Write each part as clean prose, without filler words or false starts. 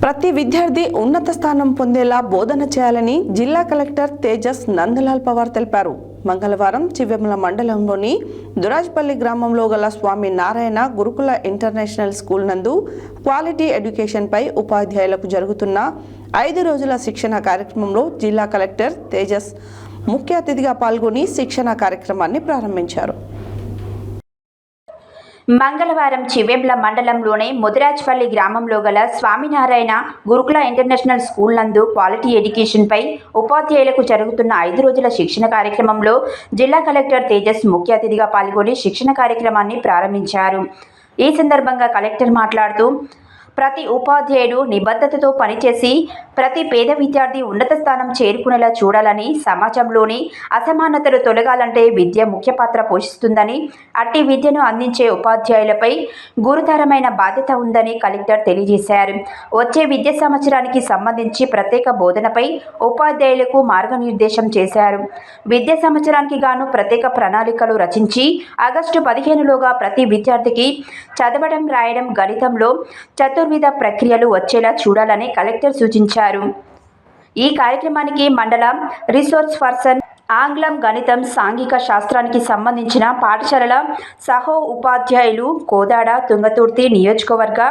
ప్రతి విద్యార్థి ఉన్నత స్థానం పొందేలా బోధన చేయాలని జిల్లా కలెక్టర్ తేజస్ నందలాల్ పవార్ తెలిపారు. మంగళవారం చివ్వెమల మండలంలోని దురాజ్పల్లి గ్రామంలో గల స్వామి నారాయణ గురుకుల ఇంటర్నేషనల్ స్కూల్ నందు క్వాలిటీ ఎడ్యుకేషన్ పై ఉపాధ్యాయులకు జరుగుతున్న 5 రోజుల శిక్షణ కార్యక్రమంలో జిల్లా కలెక్టర్ తేజస్ ముఖ్య అతిథిగా పాల్గొని శిక్షణ కార్యక్రమాన్ని ప్రారంభించారు. మంగళవారం చివ్వెంల మండలంలోని ముదిరాజ్పల్లి గ్రామంలో గల స్వామినారాయణ గురుకుల ఇంటర్నేషనల్ స్కూల్ నందు క్వాలిటీ ఎడ్యుకేషన్పై ఉపాధ్యాయులకు జరుగుతున్న 5 రోజుల శిక్షణ కార్యక్రమంలో జిల్లా కలెక్టర్ తేజస్ ముఖ్య అతిథిగా పాల్గొని శిక్షణ కార్యక్రమాన్ని ప్రారంభించారు. ఈ సందర్భంగా కలెక్టర్ మాట్లాడుతూ ప్రతి ఉపాధ్యాయుడు నిబద్ధతతో పనిచేసి ప్రతి పేద విద్యార్థి ఉన్నత స్థానం చేరుకునేలా చూడాలని, సమాజంలోని అసమానతలు తొలగాలంటే విద్య ముఖ్య పాత్ర పోషిస్తుందని, అట్టి విద్యను అందించే ఉపాధ్యాయులపై గురుతరమైన బాధ్యత ఉందని కలెక్టర్ తెలియజేశారు. వచ్చే విద్యా సంవత్సరానికి సంబంధించి ప్రత్యేక బోధనపై ఉపాధ్యాయులకు మార్గనిర్దేశం చేశారు. విద్యా సంవత్సరానికి గాను ప్రత్యేక ప్రణాళికలు రచించి ఆగస్టు 15లోగా ప్రతి విద్యార్థికి చదవడం, రాయడం, గణితంలో చతుర్విధ ప్రక్రియలు వచ్చేలా చూడాలని కలెక్టర్ సూచించారు. ఈ కార్యక్రమానికి మండల రిసోర్స్ పర్సన్, ఆంగ్లం, గణితం, సాంఘిక శాస్త్రానికి సంబంధించిన పాఠశాలల సహో ఉపాధ్యాయులు, కోదాడ, తుంగతుర్తి నియోజకవర్గ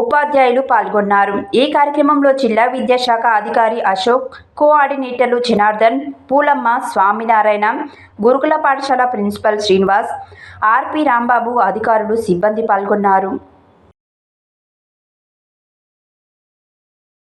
ఉపాధ్యాయులు పాల్గొన్నారు. ఈ కార్యక్రమంలో జిల్లా విద్యాశాఖ అధికారి అశోక్, కోఆర్డినేటర్లు జనార్దన్, పూలమ్మ, స్వామినారాయణ గురుకుల పాఠశాల ప్రిన్సిపల్ శ్రీనివాస్, ఆర్పి రాంబాబు, అధికారులు, సిబ్బంది పాల్గొన్నారు.